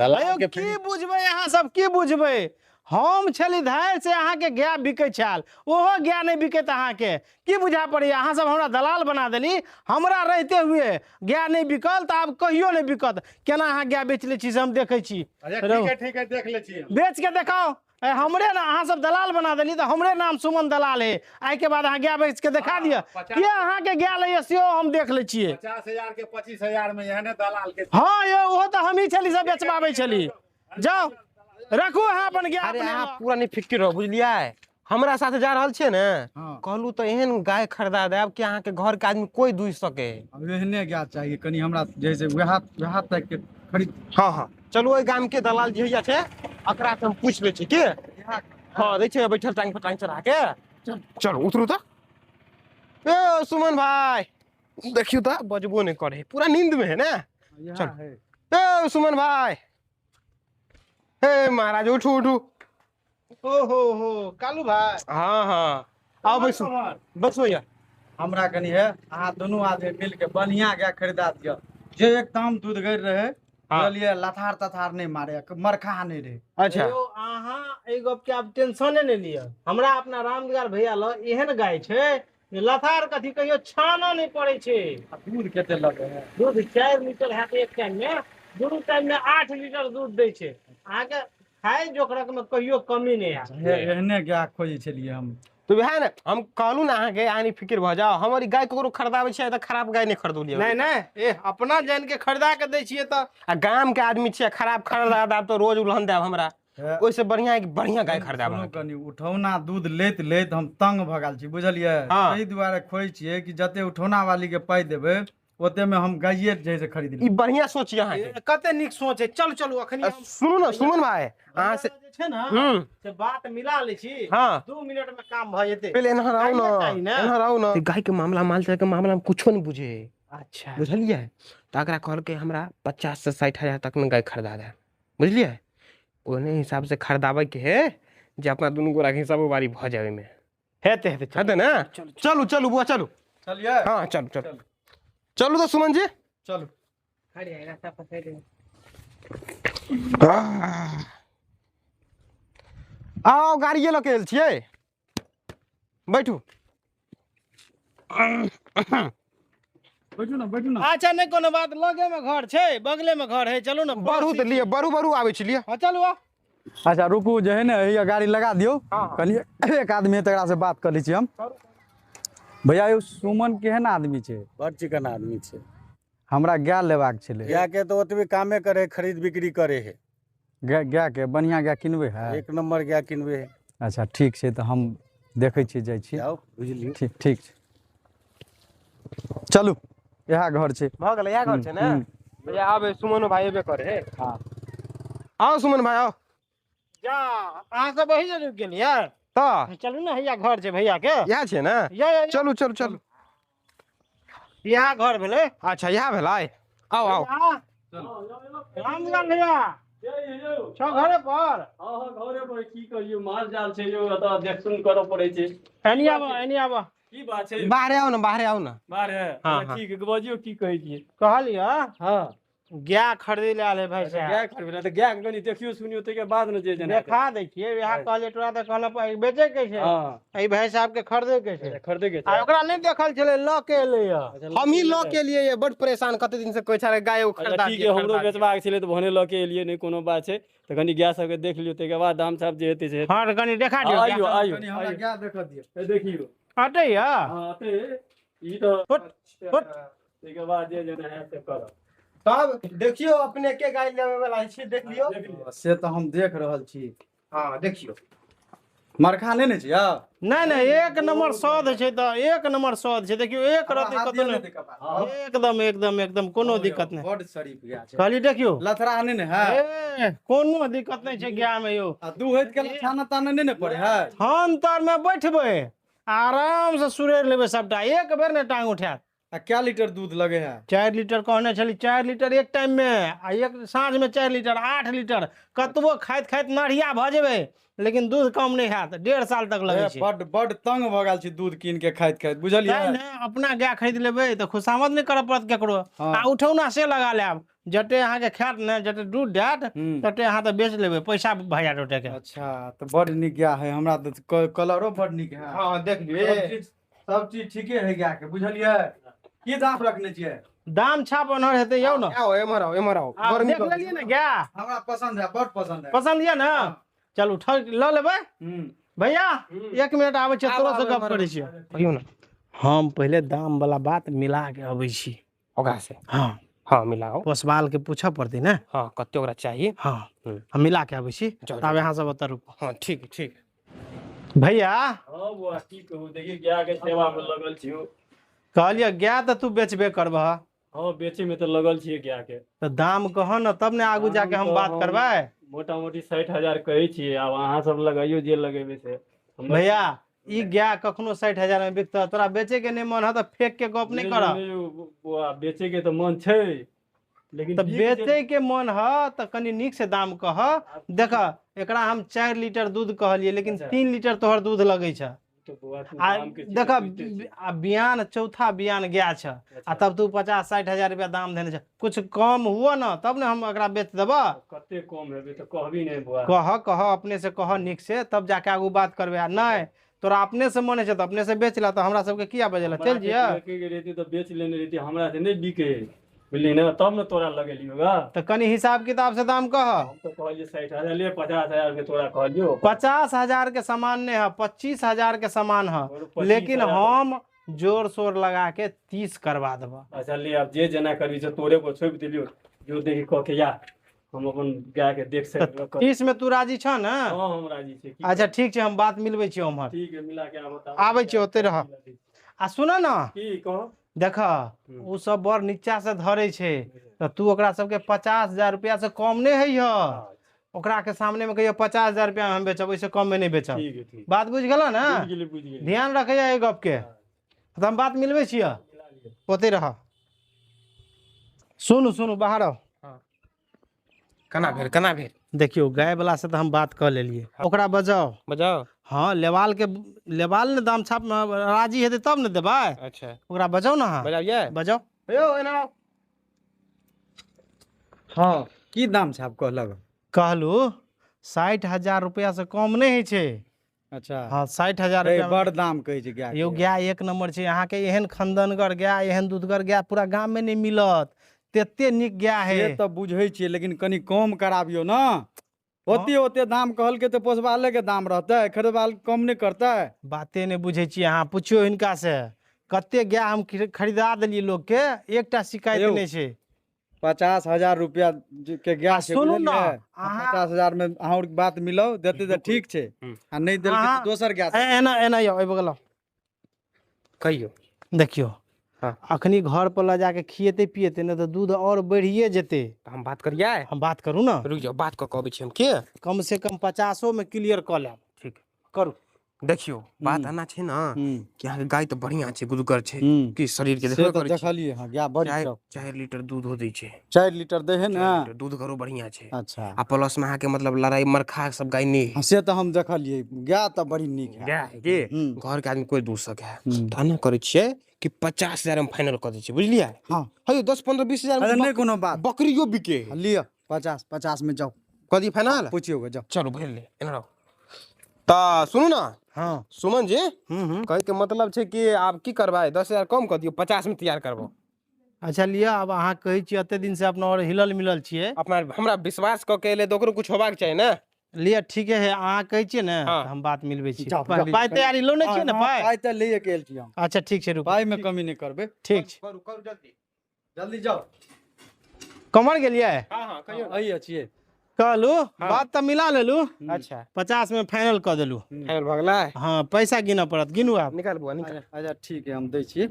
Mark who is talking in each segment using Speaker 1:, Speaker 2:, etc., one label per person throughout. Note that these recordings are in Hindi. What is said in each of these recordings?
Speaker 1: दलाल के
Speaker 2: की बुझबै अहाँ सब की बुझबै हम छली धार से अहाँ के गाय बिकै छल ओहो गाय नहीं बिकैत अहाँ के की बुझा पड़ैया अहाँ सब हमरा दलाल बना देली हमरा रहते हुए गाय नहीं बिकल तो आब कहियो नहीं बिकत केना अहाँ गाय बेच ले छी से हम देखे छी
Speaker 1: ठीक है देख ले छी
Speaker 2: बेच के देखाओ हमरे ना अहाँ सब दलाल बना देली तो हमरे नाम सुमन दलाल है आई के बाद अहाँ गाय बेच के दिखा दिया कि अहाँ के गाय ले सेहो हम देख ले छियै
Speaker 1: 50,000 के 25,000 में यह दलाल के
Speaker 2: हाँ ये वो तो हम ही छली सब बेचबाबै छली जाओ रखू अहाँ अपन गाय
Speaker 3: अरे
Speaker 2: अपने
Speaker 3: अहाँ पूरा नहीं फिक्र रहो बुझलियै हमरा साथ जा रहल छियै ने कहलू तो एहन गाय खरीदा देब कि अहाँ के घर के आदमी कोई दूझ सके
Speaker 4: अब एहने गाय चाहिए कनी हमरा जैसे वह तक के खरीद
Speaker 3: हाँ हाँ चलू ओइ गाम के दलाल जी होइया छे अकरा से हम पूछ ले छी के हाँ दै छै बैठल टांग पर टांग चढ़ा के चलो उतरू तो ए सुमन भाई देखियो तो बजबो नहीं करे पूरा नींद में है ना चल ए सुमन भाई हे महाराज उठू उठू
Speaker 2: हो कालू भाई
Speaker 3: हाँ हाँ आओ बैसो बसो यार
Speaker 4: हमरा कनी है अहाँ दोनों आदमी मिल के बढ़िया गाय खरीदा दियो जे एकदम दूध गैर रहे बोलिए लथार तथार नहीं मारे मरखा नहीं रहे
Speaker 3: अच्छा
Speaker 2: अहाँ एगो गप के आब टेंशन नहीं लिया हमरा अपना रामदगार भैया ल एहन गाय छै लथार कथी कहियो छाना नहीं पड़े छै
Speaker 4: दूध केते लगे है
Speaker 2: दूध 4 लीटर है एक टाइम में दुनू टाइम में 8 लीटर दूध दै छै अहाँ के खाए जोकरक में कहियो कमी नहीं है
Speaker 4: एहने गाय खोजे छलिए हम
Speaker 3: तो वह ने हम कहलू ना अहाँ के आनी फिक्र भ जाओ हमारी गाय ककरो खरीदावे छै त खराब गाय नहीं खरीदू लियो
Speaker 2: नहीं ए अपना जान के खरीदा के दै छियै त
Speaker 3: आ गाम के आदमी छियै खराब खरीदा दा तो रोज उलहन देब हमरा ओइसे बढ़िया एक बढ़िया गाय खरीदाब
Speaker 4: कनी उठौना दूध लेत लेत हम तंग भ गेल छी बुझलिए एही दुआरे खोई छियै कि जते उठौना वाली के पाई देबे ओते में हम गाइये जैसे खरीद ली
Speaker 3: ई बढ़िया सोच अहाँ के
Speaker 2: कते निक सोच है चल चलू अखनी हम
Speaker 3: सुनू ना सुमन भाई अहाँ से
Speaker 2: छै ना से बात मिला ले छी
Speaker 3: हाँ
Speaker 2: 2 मिनट में काम भ जेते
Speaker 3: पहले एनहर आओ ना एनहर आओ ना गाय के मामला मालजाल के मामला में कुछो नहीं बुझे
Speaker 2: अच्छा
Speaker 3: बुझलिए तो अकरा कहल के हमरा 50 से 60 हजार तक में गाय खरीदा दे बुझलिए ओने हिसाब से खरीदावे के है जे अपना दुनू गोरा के हिसाब बारी भ जावे में हेते ना चलू चलू बुआ चलू
Speaker 4: चलिए
Speaker 3: हाँ चलू चलू चलू तो सुमन जी
Speaker 4: चलू
Speaker 2: खड़ी है रास्ता पर खड़ी
Speaker 3: आओ गाड़ी ये लके छियै बैठू
Speaker 4: बैठू ना
Speaker 2: अच्छा नहीं कोनो बात लगे में घर छै बगले में घर है चलू ना
Speaker 3: बरू तो लिए बरू आवे छी लिए
Speaker 2: हां चलू आ
Speaker 4: अच्छा रुकू जे है ना ये गाड़ी लगा दियो कनी एक आदमी है तकरा से बात कर ली छी हम भैया यो सुमन केहन आदमी छै
Speaker 1: बड़ चिकन आदमी छे
Speaker 4: हमरा गाय लेबाक छले
Speaker 1: गाय के तो ओतबे कामे करे खरीद बिक्री करे है
Speaker 4: गाय के बढ़िया गाय किनबे है
Speaker 1: एक नंबर गाय किनबे है
Speaker 4: अच्छा ठीक छै तो हम देखे छी जाय छी
Speaker 1: जाओ बुझलियो
Speaker 4: ठीक ठीक छै चलू यह घर छै
Speaker 3: भ गेलै या घर छै ना भैया आबे सुमन भाई एबे करे है
Speaker 4: हां
Speaker 3: आओ सुमन भाई आओ
Speaker 2: जा अहाँ सब वही जरूर गेलियै
Speaker 3: तो
Speaker 2: चलू ना हैया घर छै भैया के
Speaker 3: यहाँ छै ना चलू चलू चलू
Speaker 2: यहाँ घर भेलै
Speaker 3: अच्छा यहाँ भेलै आओ आओ
Speaker 2: रामदगार भैया छौ घरे पर
Speaker 5: घरे पर की कहियो माल जाल छै यो एतऽ देख सुन करऽ पड़ै छै
Speaker 2: एनी आबा
Speaker 5: की बात छै
Speaker 3: बाहर आओ ना बाहर आओ ना
Speaker 5: बाहर है
Speaker 3: हाँ,
Speaker 5: ठीक है बजियो की कहै छियै
Speaker 2: कहलियै
Speaker 5: हां
Speaker 2: गाय खरीदे ले आले भाई साहब
Speaker 5: गाय खरीदना त गाय कनी देखियो सुनियो तै के बाद न जे जना
Speaker 2: देखा दै छियै यहाँ कहले तोरा त कहला पर बेचे के छै
Speaker 5: हां
Speaker 2: ई भाई साहब के खरीदे के छै
Speaker 5: खरीदे के
Speaker 2: आ ओकरा नहीं देखल छले ल के ले
Speaker 3: हम ही लॉ के लिए ये बड़ परेशान कते दिन से कोई छारे गाय खरीदा
Speaker 5: ठीक है हमरो बेचबाक छले त भने ल के एलिए नहीं कोनो बात छै त कनी गाय सब के देख लियो तै के बाद दाम साहब जे हेतै से
Speaker 2: हां कनी देखा दियो
Speaker 5: आइयो आइयो
Speaker 4: कनी हमरा गाय देख दियो
Speaker 5: ए देखियो
Speaker 2: हटे या
Speaker 5: हां ते ई तो
Speaker 2: फट
Speaker 5: तै के बाद जे जना है से कर
Speaker 3: तब देखियो अपने के गाय लेवे वाला छी देख लियो
Speaker 4: से तो हम देख रहल छी
Speaker 3: हां देखियो
Speaker 4: मरखा नहीं छै या
Speaker 2: नहीं एक नंबर स्वाद छै त एक नंबर स्वाद छै देखियो एक रति कत नहीं एकदम एकदम एकदम कोनो दिक्कत नहीं
Speaker 4: बड़ शरीफ गाय छै
Speaker 2: कहली देखियो
Speaker 4: लथरा नहीं ने है
Speaker 2: ए कोनो दिक्कत नहीं छै गाय में यो
Speaker 4: आ दूहैत के लछाना ताना नहीं ने पड़े है
Speaker 2: हम तर में बैठबै आराम से सुरेर लेबै सबटा एक बेर ने टांग उठात
Speaker 4: आ क्या लीटर दूध लगे है?
Speaker 2: 4 लीटर कहने छली, 4 लीटर एक टाइम में आ एक साँझ में 4 लीटर 8 लीटर कतबो खाइत खाइत नढ़िया भऽ जेबै लेकिन दूध कम नहीं हैत, 1.5 साल तक लगे छै।
Speaker 4: बड बड तंग भ गेल छी दूध कीन के खाइत खाइत, बुझलियै?
Speaker 2: तैं ने अपना गाय खरीद लेबै तऽ खुशामद नहीं करऽ पड़त केकरो।
Speaker 4: हाँ।
Speaker 2: आ उठौना से लगा लेब, जते अहाँ के खायत ने जते दूध देत तते अहाँ तऽ बेच लेबै, पैसा भऽ जायत ओते के।
Speaker 4: अच्छा तो बड नीक गाय है, हमरा तो कलरो बड नीक है।
Speaker 3: हाँ देख लियो
Speaker 4: सब चीज ठीके है गाय के, बुझलियै? की दाम रखने छियै?
Speaker 2: दाम छाप अनहर हेतै यौ ने।
Speaker 3: आओ एमहर आओ एमहर आओ।
Speaker 2: आब देख लेलियै ने गाय,
Speaker 4: हमरा पसंद है, बड पसंद है।
Speaker 2: पसंद यऽ ने? चलू लऽ लेबै भैया। 1 मिनट आबै छियै, तोरो से गप करै छियै।
Speaker 3: कहियो ना
Speaker 2: हम पहले दाम वाला बात मिला के अबै छी।
Speaker 3: ओकरा से
Speaker 2: हाँ
Speaker 3: हाँ मिलाओ।
Speaker 2: पोसवाल के पूछऽ पड़तै ने।
Speaker 3: हाँ कते ओकरा चाहिए?
Speaker 2: हाँ हम मिला के अबै छी,
Speaker 3: जाओ,
Speaker 2: तब यहाँ सब ओतऽ रुकू।
Speaker 3: हाँ ठीक ठीक।
Speaker 2: भैया
Speaker 5: हाँ बुआ की कहू, देखिए गाय के सेवा में लगल छियो।
Speaker 2: कहलियै गाय तऽ तू बेचबे करबह,
Speaker 5: हाँ बेचे में तो लगल छियै गाय के।
Speaker 2: तऽ दाम कह न, तब ने आगू जाके हम बात करबै।
Speaker 5: मोटा मोटी 60,000 कहै छियै, आब अहाँ सब लगाइयो जे लगेबै से। हमर-
Speaker 2: भैया ई गाय कखनो 60,000 में बिकता, तोरा बेचे के नहीं मन है तो फेंक के गप नहीं कर।
Speaker 5: बुआ बेचे के तो मन छै, लेकिन
Speaker 2: तो
Speaker 5: बिक
Speaker 2: बेचे के मन है तो कनी नीक से दाम कह। देख एकरा हम 4 लीटर दूध कहलिए लेकिन 3 लीटर तोहर दूध लगे छ।
Speaker 5: तो बुआ तू
Speaker 2: आ
Speaker 5: दाम के चीज
Speaker 2: देख
Speaker 5: पूछते छी।
Speaker 2: बियान चौथा बियान गाय छ, आ तब तू 50-60 हजार रुपया दाम देने छ। कुछ कम हुआ ना तब ने हम एकरा बेच देबा।
Speaker 5: कते कम हेबे तो कहबी नहीं बुआ।
Speaker 2: कह अपने से कह नीक से, तब जाके आगू बात करबे। आ नहीं तोरा अपने से मने छै तो अपने से बेच ला, तो हमरा सबके किया बजेला? चल जिया
Speaker 5: के रहती तो बेच लेने रहती, हमरा से नहीं बिके, बुझली ना? तब ना तोरा लगेलियोगा।
Speaker 2: तो कनी हिसाब किताब से दाम कह।
Speaker 5: हम तो कहलिए 60,000 ले, 50,000 के तोरा कहलियो।
Speaker 2: 50,000 के सामान नहीं है, 25,000 के सामान है,
Speaker 5: और 25,000
Speaker 2: लेकिन हम जोर शोर लगा के 30 करवा देबा।
Speaker 5: अच्छा ले, अब जे जना करबी से तोरे को छोड़ दिलियो, जो देखी कह के या हम अपन गाय के देख सकब।
Speaker 2: 30 में तू राजी छ ना?
Speaker 5: हां हम राजी छी। की
Speaker 2: अच्छा ठीक छै, हम बात मिलबै छी उम्हर।
Speaker 5: ठीक है, मिला के आबता।
Speaker 2: आबै छी, ओते रह। आ सुन ना,
Speaker 5: की कहो?
Speaker 2: देख उ सब बड़ नीचा से धरे छै, तो तू ओकरा सबके 50,000 रुपया से कम नहीं है यो। ओकरा के सामने में कहियो 50,000 रुपया में हम बेचब, ओइसे कम में नहीं बेचब।
Speaker 5: ठीक है, ठीक।
Speaker 2: बात बुझ गेल ना?
Speaker 5: बुझ गेली।
Speaker 2: ध्यान रखिए ये गप के। तो हम बात मिलबै छियै, ओते रह। सुनू बाहर आओ।
Speaker 3: कना भेल
Speaker 2: देखियो गाय वाला से तो हम बात कर लेलिए, ओकरा बजाओ।
Speaker 3: बजाओ।
Speaker 2: हाँ लेवाल ने दाम छाप में राजी हेतै तब ने देबै।
Speaker 3: अच्छा
Speaker 2: ओकरा बजाओ ना। हाँ
Speaker 3: बजाइए।
Speaker 2: बजाओ।
Speaker 3: यो एना
Speaker 4: हाँ की दाम छै आप कहलक?
Speaker 2: कहलू 60,000 रुपया से कम नहीं है छे।
Speaker 4: अच्छा
Speaker 2: हाँ 60,000
Speaker 4: ए,
Speaker 2: रुपया में-
Speaker 4: बड़ दाम कहै छै गाय
Speaker 2: यो
Speaker 4: के।
Speaker 2: गाय एक नंबर छै। अहाँ के एहन खंदनगर गाय, एहन दूधगर गाय पूरा गाम में नहीं मिलत। तेते निक गाय है।
Speaker 4: से तो बुझै छियै, लेकिन कनी कम कराबियो ना। ओते दाम कहलकै तो पोसवाले के दाम रहतै, खरीदवाल कम नहीं करतै।
Speaker 2: बाते नहीं बुझे छी अहाँ, पूछियो हिनका से। कते गाय हम खरीदा देलिए लोग के, एकटा शिकायत
Speaker 4: यौ,
Speaker 2: नहीं छै।
Speaker 4: 50,000 रुपया के गाय छै,
Speaker 2: सुनू
Speaker 4: बुझलियै?
Speaker 2: ना, अहाँ-
Speaker 4: 50,000 में अहाँ बात मिलाओ, देते तो ठीक छै, आ नहीं देलकै
Speaker 2: अहाँ-
Speaker 4: तो दोसर गाय छै।
Speaker 2: एना यो ए बगल आओ।
Speaker 3: कहियो।
Speaker 2: देखियो
Speaker 3: हाँ।
Speaker 2: अखनी घर पर ला जाके खिएते पिएते ना तो दूध और बढ़िए जेते।
Speaker 3: हम बात करिए।
Speaker 2: हम बात करू ना,
Speaker 3: रुक जाओ, बात कऽ अबै छी हम के।
Speaker 2: कम से कम 50 में क्लियर कर लेब।
Speaker 3: ठीक
Speaker 2: करू।
Speaker 3: देखियो बात आना छै ना कि अहाँ के गाय तो बढ़िया छै, गुदगर छै,
Speaker 4: हम्म।
Speaker 3: कि शरीर के
Speaker 4: से
Speaker 3: देखबे
Speaker 4: तो
Speaker 3: करै छै।
Speaker 4: देखलिए हाँ, गाय बड़ी टॉप।
Speaker 3: 4 लीटर दूध हो दै छै।
Speaker 4: 4 लीटर दे है ना?
Speaker 3: 4 लीटर दूध घरो बढ़िया छै।
Speaker 4: अच्छा
Speaker 3: आ प्लस में अहाँ के मतलब लड़ाई मरखा सब गाय नहीं है।
Speaker 4: हाँ, से तो हम देखलिए, गाय तो बड़ी नीक है।
Speaker 3: गाय है के घर के आदमी कोई दूसक है तो ना करे छिए कि 50,000 में फाइनल कर दै छी, बुझलिए?
Speaker 4: हाँ
Speaker 3: हेयो 10 15 20,000
Speaker 4: अरे
Speaker 3: में
Speaker 4: नहीं कोनो बात,
Speaker 3: बकरियो बिके है।
Speaker 4: लियो 50 में जाओ,
Speaker 3: कदी फाइनल
Speaker 4: पूछियो जाओ।
Speaker 3: चलो भर ले एना रहो। ता सुनू ना
Speaker 2: हाँ
Speaker 3: सुमन जी, कहे के मतलब छै कि आप की करबै, 10,000 कम कर दियो, 50 में तैयार करबो।
Speaker 2: अच्छा लिया, अब अहाँ कहै छी एते दिन से अपना और हिलल मिलल छियै,
Speaker 3: अपना हमरा विश्वास क के ले तो ओकरो कुछ होबाक चाहिए ना।
Speaker 2: लिया ठीके है। अहाँ कहै छियै ने
Speaker 3: हाँ।
Speaker 2: तो हम बात मिलबै छी।
Speaker 4: जाओ,
Speaker 2: पाइ तैयारी लो नहि छियै ने पाइ?
Speaker 4: पाइ तो लिए के छी हम,
Speaker 2: अच्छा ठीक छै, रुक।
Speaker 4: पाइ में कमी नहीं करबे।
Speaker 2: ठीक छै,
Speaker 3: करू करू जल्दी।
Speaker 4: जल्दी जाओ।
Speaker 2: कमर गेलियै?
Speaker 3: हां हां कहियो।
Speaker 4: अही छियै।
Speaker 2: कहलू बात तो मिला लेलू,
Speaker 3: अच्छा
Speaker 2: 50 में फाइनल कर देलू।
Speaker 3: फाइनल भ गेलै।
Speaker 2: हाँ पैसा गिनऽ पड़त, गिनू आप।
Speaker 3: निकाल बुआ निकाल।
Speaker 4: अच्छा ठीक है, हम दै छियै।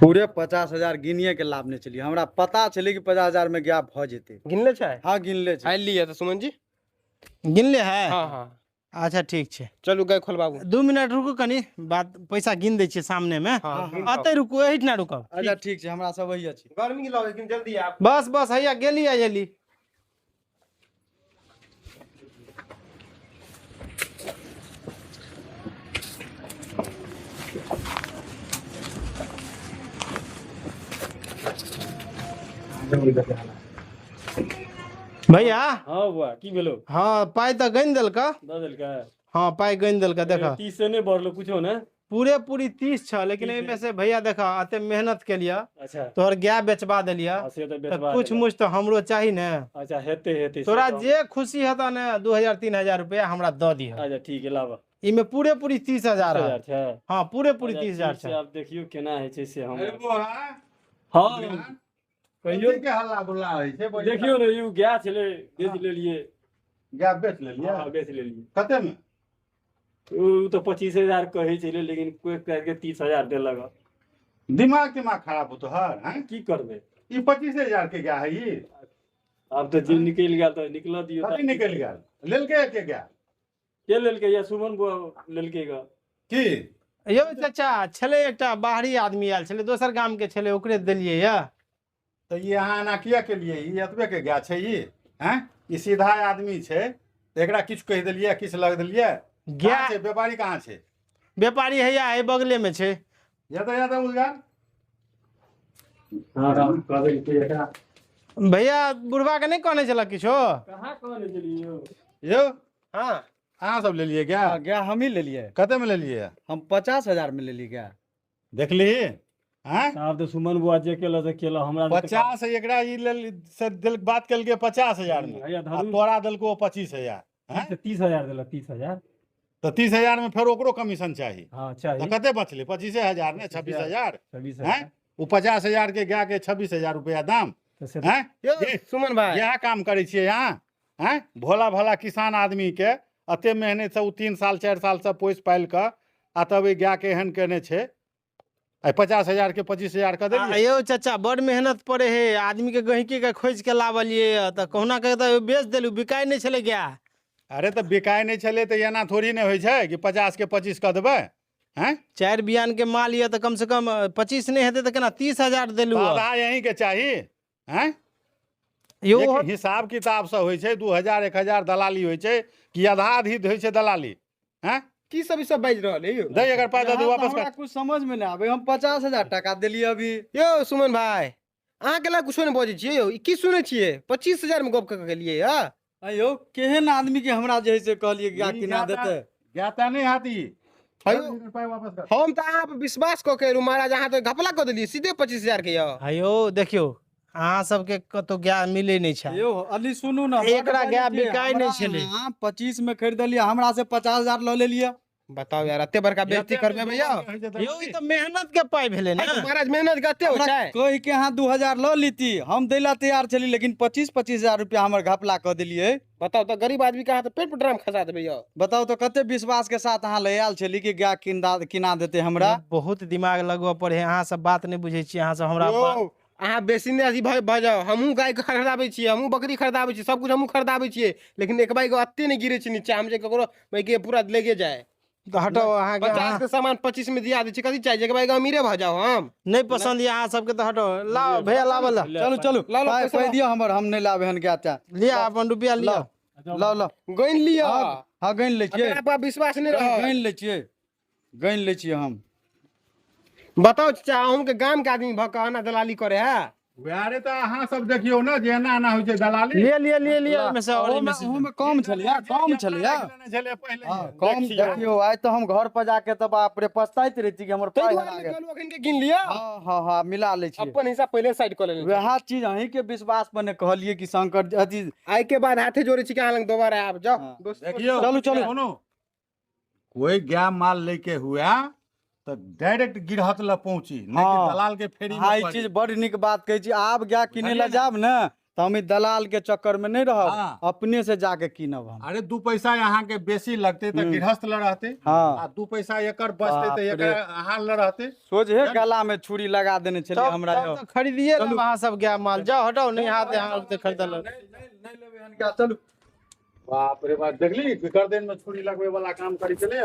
Speaker 4: पूरे 50,000 गिनिए के लाभ नहीं चलिए, हमरा पता चले कि 50,000 में गाय भ जेते।
Speaker 3: गिनले छै?
Speaker 4: हाँ गिन ले छै।
Speaker 3: आइ लिए तो सुमन जी।
Speaker 2: गिनले है?
Speaker 3: हां हां
Speaker 2: अच्छा ठीक छै
Speaker 3: चलू गाय खोलबाबू
Speaker 2: 2 मिनट रुकू कनी बात पैसा गिन दै छियै सामने में अतै रुकू एहिठना रुकब
Speaker 4: अच्छा ठीक छै हमरा सब वही अछि
Speaker 3: गर्मी लगे लेकिन जल्दी आप
Speaker 2: बस बस हैया गेली आ गेली भैया
Speaker 5: हाँ बुआ की भेलो
Speaker 2: हाँ पाइ तऽ गनि देलका
Speaker 5: दऽ देलकै
Speaker 2: हाँ पाइ गनि देलका देखा
Speaker 5: 30 से नहीं बढ़लो कुछो ने
Speaker 2: पूरे पूरी 30 छ लेकिन
Speaker 5: 30
Speaker 2: एहिमे से भैया देखा अते मेहनत के लिया
Speaker 5: अच्छा
Speaker 2: तोहर गाय बेचबा देलिया
Speaker 5: हाँ, से तो
Speaker 2: तो
Speaker 5: बेचबा
Speaker 2: कुछ
Speaker 5: देला।
Speaker 2: मुझ तो हमरो चाही ने
Speaker 5: अच्छा हेते हेते
Speaker 2: तोरा
Speaker 5: से तो
Speaker 2: जे खुशी हेता ने 2000-3000 रुपया हमरा दऽ दिह
Speaker 5: अच्छा ठीक है लावा
Speaker 2: इमे पूरे पूरी 30,000 है
Speaker 5: 30,000 छै
Speaker 2: हाँ पूरे पूरी
Speaker 5: अच्छा,
Speaker 2: 30,000
Speaker 5: ठीक छै,
Speaker 2: छै
Speaker 5: आब देखियो केना है छै से हम
Speaker 1: अरे वो हाँ
Speaker 5: हाँ कहियो
Speaker 1: के हल्ला गुल्ला होइ छै बोलिए
Speaker 5: देखियो ने यू गया छले बेच लेलिए
Speaker 1: गाय बेच लेलिए
Speaker 5: हाँ बेच लेलिए
Speaker 1: कते में
Speaker 5: उ तो 25,000 कहे छले लेकिन कोई करके 30,000 देलक
Speaker 1: दिमाग खराब हो तो हर हैं
Speaker 5: की करबे
Speaker 1: ई 25,000 के गाय है ई
Speaker 5: अब तो जिन निकल गया तो निकल दियो
Speaker 1: कथी निकल गया लेलके के गाय
Speaker 5: के लेलकै या सुमन बुआ लेलकै ग
Speaker 1: की
Speaker 2: यौ चाचा छले एकटा बाहरी आदमी आयल छले दोसर गाम के छले ओकरे देलिए या
Speaker 1: तो ये अहाँ एना किया के लिए ई एतबे के गाय छै ई हैं ई सीधा आदमी छै तो एकरा किछ कह देलिए किछ लग देलिए
Speaker 2: गाय
Speaker 1: छै व्यापारी कहाँ छै
Speaker 2: व्यापारी हैया है बगले में छै
Speaker 1: या तो उजगार
Speaker 5: हां हां कहबै कि एकरा
Speaker 2: भैया बुढ़वा के नहीं कहने चला किछो
Speaker 5: कहां कहने चलियो
Speaker 1: यो
Speaker 3: हाँ
Speaker 1: अहाँ सब लेलिए क्या
Speaker 4: गया हम ही ले लिए
Speaker 1: कते में लेलिए
Speaker 4: हम 50,000 में ले ली गया
Speaker 1: देखली हैं
Speaker 5: आब तो सुमन बुआ जे केला से केला हमरा तो
Speaker 1: 50 एकरा ई लेल से दिल बात कल के 50,000 में
Speaker 5: हैया
Speaker 1: आ
Speaker 5: धरू
Speaker 1: तोरा देलको 25,000 हैं
Speaker 5: 30,000 देलक 30,000
Speaker 1: तो 30,000 में फिर ओकरो कमीशन चाहिए
Speaker 5: हां
Speaker 1: तो
Speaker 5: चाहिए
Speaker 1: कते बचले 25,000 ने 26,000
Speaker 5: 26,000
Speaker 1: हैं वो 50,000 के गाय के 26,000 रुपया दाम
Speaker 5: तो से
Speaker 1: हैं
Speaker 3: यो सुमन भाई
Speaker 1: यह काम करे छियै यहाँ हैं भोला भला किसान आदमी के अते मेहनत से उ 3 साल 4 साल से पोस पाल के आ तब ई गाय के एहन केने छै आ 50,000 के 25,000 कर देलिए
Speaker 2: यौ चाचा बड़ मेहनत पड़े है आदमी के गहिकी के खोज के लावलिए तो कहुना के तो बेच देलू बिकाय नहीं छले गाय
Speaker 1: अरे तो बिकाय नहीं चले तो एना थोड़ी नहीं होइ छै कि 50 के 25 कर देबै हैं
Speaker 2: 4 बियान के माल ये तो कम से कम 25 नहीं हेते तो केना 30,000 देलू
Speaker 1: तो आधा यहीं के चाही हैं
Speaker 2: यो
Speaker 1: एक हिसाब किताब से होइ छै 2,000 1,000 दलाली होइ छै कि आधा आधी होइ छै दलाली हैं
Speaker 3: की सब ई सब बाज रहल है यो
Speaker 1: दे अगर पाइ दे
Speaker 4: यहाँ तो
Speaker 1: वापस
Speaker 4: हमरा
Speaker 1: कर
Speaker 4: कुछ समझ में ना आवे हम 50,000 टका देलिए अभी
Speaker 3: यो सुमन भाई अहाँ केला कुछो नहीं बजे छियै यो ई की सुनै छियै 25,000 में गप क गेलियै या
Speaker 4: अयो केहन आदमी के हमरा जे है से कहलिए गया
Speaker 1: ई
Speaker 4: किना देते
Speaker 1: ज्ञाता नहीं हाथी
Speaker 3: अयो
Speaker 1: पाइ वापस कर
Speaker 3: हम तो अहाँ पे विश्वास क के महाराज अहाँ तो घपला क देलियै सीधे 25,000 के यो
Speaker 2: अयो देखियो अहाँ सबके कतो गाय मिले नहीं छै
Speaker 4: यो अली सुनू ना
Speaker 2: एकरा गाय बिकाय नहीं छले
Speaker 4: 25 में खरीदलिए हमरा से 50,000 ल लेलिए
Speaker 3: बताओ यार अते बड़का बेइज्जती करबे भैया
Speaker 2: यो ई तो मेहनत के पाई भेले ना
Speaker 3: महाराज मेहनत करते हो छै
Speaker 4: कह के अहाँ 2,000 ल लीती हम देला तैयार छली लेकिन 25,000 रुपया हमर घपला क दिलिए
Speaker 3: बताओ तो गरीब आदमी के हाथ पेट पर ड्राम खसा देबे यो
Speaker 4: बताओ तो कते विश्वास के साथ अहाँ ले आयल छली कि गाय किना देते हमरा
Speaker 2: बहुत दिमाग लगवा पड़े है अहाँ सब बात नहीं बुझे छी अहाँ सब हमरा
Speaker 3: यो अहाँ बेसी ने अथी भऽ जाओ हमहूँ गाय के खरीदाबै छियै हमहूँ बकरी खरीदाबै छियै सब कुछ हमहूँ खरीदाबै छियै लेकिन एक बार अत्ते नहीं गिरे छै नीचे हम जे ककरो मैं के पूरा लेगे जाए
Speaker 2: तो हटो अहाँ के
Speaker 3: 50 के सामान 25 में दिया दै छी कथी चाहिए एक बार अमीरे भऽ जाओ हम
Speaker 2: नहीं पसंद ये अहाँ सबके तो हटो लाओ भैया लाओ ला
Speaker 4: चलो चलो
Speaker 3: ला लो
Speaker 4: पाइ
Speaker 3: पैसा
Speaker 4: पाइ दियो हमर हम नहीं लावे हन गाय ता
Speaker 2: लिया अपन रुपया लिया
Speaker 4: लो लो
Speaker 3: गइन लियो
Speaker 4: हाँ गइन ले छिए
Speaker 3: अगर आप विश्वास नहीं रहो
Speaker 4: गइन ले छिए गइन ले छिए हम
Speaker 3: बताओ चाचा हम के गाम के आदमी भऽ के आना दलाली करे है
Speaker 1: अरे तो अहाँ सब देखियो ना जे एना एना होइ छै दलाली
Speaker 2: लिए में से और में से
Speaker 4: ओमे कम छलिया कम छलिया
Speaker 1: छले पहले
Speaker 4: कम देखियो आज तो हम घर पर जाके तब बाप रे पछताइत रही कि हमर
Speaker 3: तो
Speaker 4: पाइ
Speaker 3: दुआरे
Speaker 4: हरा गेल
Speaker 3: कहलू अखन के गिन लियो
Speaker 4: हाँ हाँ मिला ले छिए
Speaker 3: अपन हिसाब पहले साइड कर लेले
Speaker 4: वह चीज अहीं के विश्वास पर ने कहलिए कि शंकर अथी
Speaker 3: आई के बाद हाथे जोड़े छी कहां लग दोबारा आब जाओ
Speaker 4: हाँ।
Speaker 3: दोस्त
Speaker 1: देखियो
Speaker 4: चलो, चलो।
Speaker 1: सुनो कोई गाय माल लेके हुआ तो डायरेक्ट गिरहत ला पहुंची नहीं
Speaker 4: हाँ।
Speaker 1: कि दलाल के फेरी में
Speaker 4: हाँ ई
Speaker 1: पड़ी।
Speaker 4: चीज बड़ निक बात कहै छी आब गया किने
Speaker 1: बुझलियै
Speaker 4: ला
Speaker 1: ने?
Speaker 4: जाब ने तो हम ई दलाल के चक्कर में नहीं रहब
Speaker 1: हाँ।
Speaker 4: अपने से जाके कीनब हम
Speaker 1: अरे 2 पैसा यहाँ के बेसी लगते तो गृहस्थ ल रहते
Speaker 4: हाँ।
Speaker 1: आ 2 पैसा एकर बचते तो
Speaker 4: बाप
Speaker 1: एकर
Speaker 4: रे।
Speaker 1: अहाँ ल रहते
Speaker 4: सोझे गला में छुरी लगा देने छले हमरा
Speaker 2: तब तो खरीदिए ना वहाँ सब गाय माल जाओ हटाओ नहीं हाथ यहाँ से खरीदल
Speaker 4: नहीं लेबे हन क्या चलू
Speaker 1: बाप रे बाप, देखली गर्दन में छुरी लगबे वाला काम करी चले